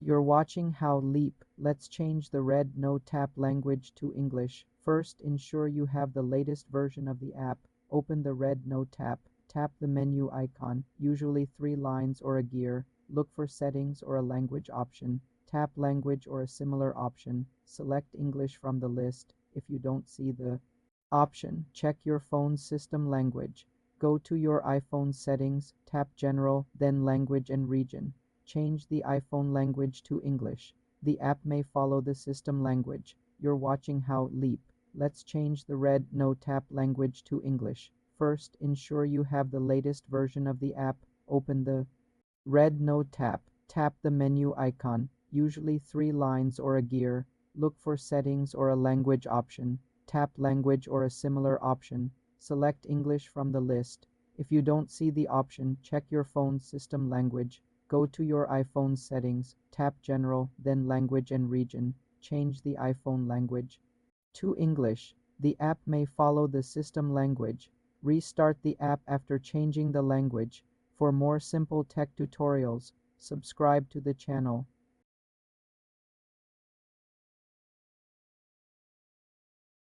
You're watching How Leap. Let's change the RedNote tap language to English. First, ensure you have the latest version of the app. Open the RedNote tab. Tap the menu icon, usually 3 lines or a gear. Look for settings or a language option. Tap language or a similar option. Select English from the list. If you don't see the option, check your phone's system language. Go to your iPhone settings, tap General, then Language and Region. Change the iPhone language to English. The app may follow the system language. You're watching How Leap. Let's change the RedNote tap language to English. First, ensure you have the latest version of the app. Open the RedNote tab. Tap the menu icon, usually 3 lines or a gear. Look for settings or a language option. Tap language or a similar option. Select English from the list. If you don't see the option, check your phone's system language. Go to your iPhone settings, tap General, then Language and Region. Change the iPhone language to English. The app may follow the system language. Restart the app after changing the language. For more simple tech tutorials, subscribe to the channel.